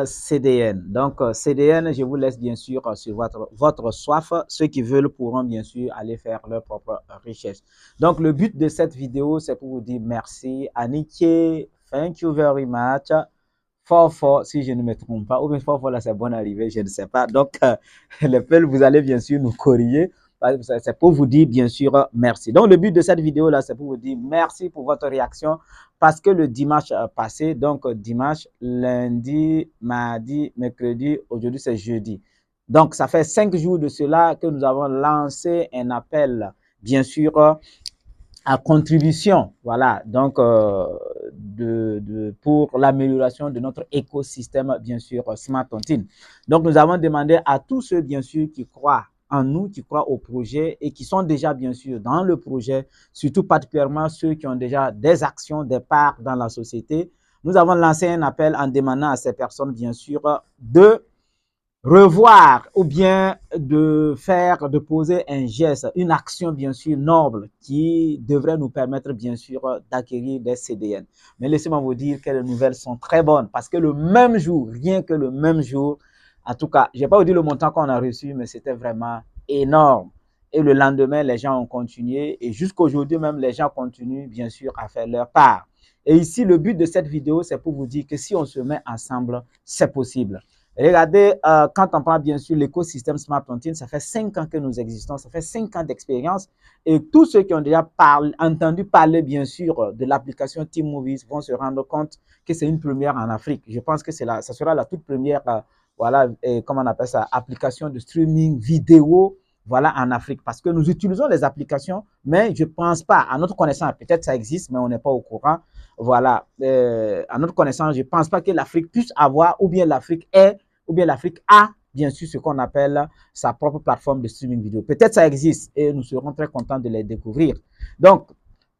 CDN. Donc, CDN, je vous laisse bien sûr sur votre soif. Ceux qui veulent pourront bien sûr aller faire leur propre recherche. Donc, le but de cette vidéo, c'est pour vous dire merci. Annick, thank you very much. Fort, si je ne me trompe pas, ou bien fort, là, c'est bon arrivé, je ne sais pas. Donc, les peuls, vous allez bien sûr nous corriger. C'est pour vous dire, bien sûr, merci. Donc, le but de cette vidéo-là, c'est pour vous dire merci pour votre réaction parce que le dimanche passé, donc dimanche, lundi, mardi, mercredi, aujourd'hui, c'est jeudi. Donc, ça fait 5 jours de cela que nous avons lancé un appel, bien sûr, à contribution, voilà, donc pour l'amélioration de notre écosystème, bien sûr, Smart Tontine. Donc, nous avons demandé à tous ceux, bien sûr, qui croient en nous, qui croient au projet et qui sont déjà, bien sûr, dans le projet, surtout particulièrement ceux qui ont déjà des actions, des parts dans la société. Nous avons lancé un appel en demandant à ces personnes, bien sûr, de revoir ou bien de poser un geste, une action bien sûr noble qui devrait nous permettre bien sûr d'acquérir des CDN. Mais laissez-moi vous dire que les nouvelles sont très bonnes parce que le même jour, rien que le même jour, en tout cas, je ne vais pas vous dire le montant qu'on a reçu, mais c'était vraiment énorme. Et le lendemain, les gens ont continué et jusqu'aujourd'hui même, les gens continuent bien sûr à faire leur part. Et ici, le but de cette vidéo, c'est pour vous dire que si on se met ensemble, c'est possible. Regardez, quand on parle bien sûr l'écosystème Smart Tontine, ça fait 5 ans que nous existons, ça fait 5 ans d'expérience et tous ceux qui ont déjà entendu parler bien sûr de l'application Team Movies vont se rendre compte que c'est une première en Afrique. Je pense que ça sera la toute première, voilà, comment on appelle ça, application de streaming vidéo, voilà, en Afrique. Parce que nous utilisons les applications, mais je ne pense pas, à notre connaissance, peut-être ça existe, mais on n'est pas au courant. Voilà, à notre connaissance, je ne pense pas que l'Afrique puisse avoir, ou bien l'Afrique a bien sûr ce qu'on appelle sa propre plateforme de streaming vidéo. Peut-être ça existe et nous serons très contents de les découvrir. Donc,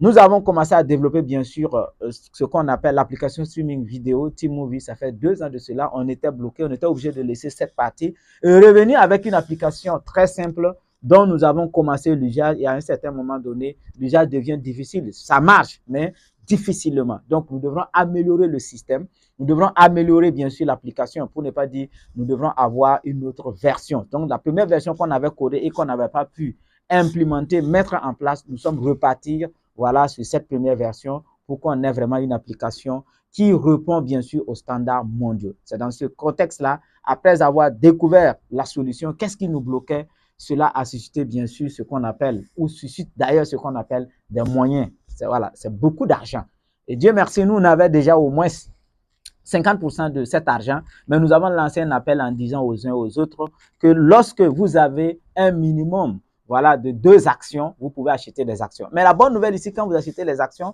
nous avons commencé à développer bien sûr ce qu'on appelle l'application streaming vidéo Team Movie. Ça fait 2 ans de cela, on était bloqué, on était obligé de laisser cette partie et revenir avec une application très simple dont nous avons commencé l'usage et à un certain moment donné, l'usage devient difficile. Ça marche, mais difficilement. Donc, nous devrons améliorer le système. Nous devrons améliorer, bien sûr, l'application pour ne pas dire nous devrons avoir une autre version. Donc, la première version qu'on avait codée et qu'on n'avait pas pu implémenter, mettre en place, nous sommes repartis, voilà, sur cette première version pour qu'on ait vraiment une application qui répond, bien sûr, aux standards mondiaux. C'est dans ce contexte-là, après avoir découvert la solution, qu'est-ce qui nous bloquait? Cela a suscité, bien sûr, ce qu'on appelle, ou suscite d'ailleurs ce qu'on appelle des moyens. Voilà, c'est beaucoup d'argent. Et Dieu merci, nous, on avait déjà au moins 50% de cet argent, mais nous avons lancé un appel en disant aux uns aux autres que lorsque vous avez un minimum, voilà, de 2 actions, vous pouvez acheter des actions. Mais la bonne nouvelle ici, quand vous achetez les actions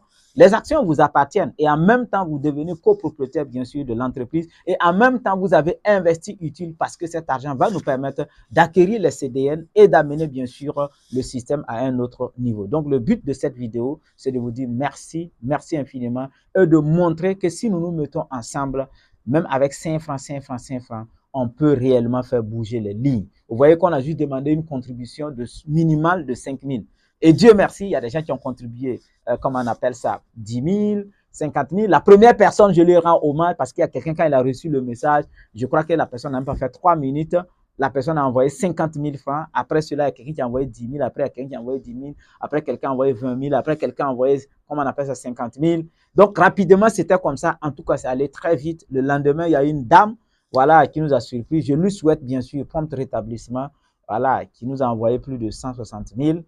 vous appartiennent et en même temps, vous devenez copropriétaire, bien sûr, de l'entreprise et en même temps, vous avez investi utile parce que cet argent va nous permettre d'acquérir les CDN et d'amener, bien sûr, le système à un autre niveau. Donc, le but de cette vidéo, c'est de vous dire merci, merci infiniment et de montrer que si nous nous mettons ensemble, même avec 5 francs, on peut réellement faire bouger les lignes. Vous voyez qu'on a juste demandé une contribution minimale de 5 000. Et Dieu merci, il y a des gens qui ont contribué, comment on appelle ça, 10 000, 50 000. La première personne, je lui rends hommage parce qu'il y a quelqu'un, quand il a reçu le message, je crois que la personne n'a même pas fait 3 minutes. La personne a envoyé 50 000 francs. Après cela, il y a quelqu'un qui a envoyé 10 000. Après, il y a quelqu'un qui a envoyé 10 000. Après, quelqu'un a envoyé 20 000. Après, quelqu'un a envoyé, comment on appelle ça, 50 000. Donc, rapidement, c'était comme ça. En tout cas, ça allait très vite. Le lendemain, il y a une dame, voilà, qui nous a surpris. Je lui souhaite, bien sûr, prompt rétablissement, voilà, qui nous a envoyé plus de 160 000.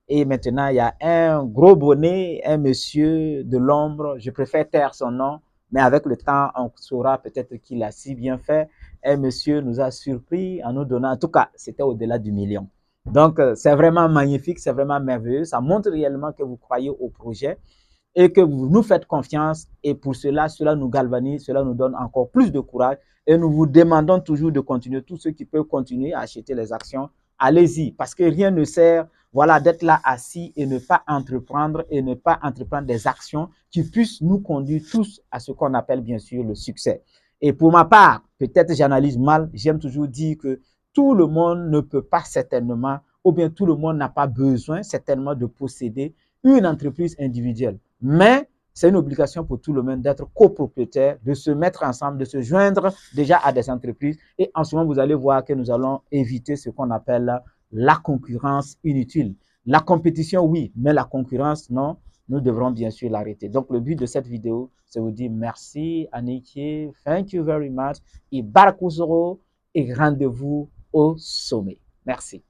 Et maintenant, il y a un gros bonnet, un monsieur de l'ombre. Je préfère taire son nom, mais avec le temps, on saura peut-être qu'il a si bien fait. Un monsieur nous a surpris en nous donnant, en tout cas, c'était au-delà du million. Donc, c'est vraiment magnifique, c'est vraiment merveilleux. Ça montre réellement que vous croyez au projet et que vous nous faites confiance. Et pour cela, cela nous galvanise, cela nous donne encore plus de courage. Et nous vous demandons toujours de continuer. Tous ceux qui peuvent continuer à acheter les actions, allez-y, parce que rien ne sert, voilà, d'être là assis et ne pas entreprendre des actions qui puissent nous conduire tous à ce qu'on appelle bien sûr le succès. Et pour ma part, peut-être j'analyse mal, j'aime toujours dire que tout le monde ne peut pas certainement, ou bien tout le monde n'a pas besoin certainement de posséder une entreprise individuelle. Mais c'est une obligation pour tout le monde d'être copropriétaire, de se mettre ensemble, de se joindre déjà à des entreprises. Et en ce moment, vous allez voir que nous allons éviter ce qu'on appelle la concurrence inutile. La compétition, oui, mais la concurrence, non. Nous devrons bien sûr l'arrêter. Donc, le but de cette vidéo, c'est de vous dire merci, Aniki, thank you very much, et Barakusoro, et rendez-vous au sommet. Merci.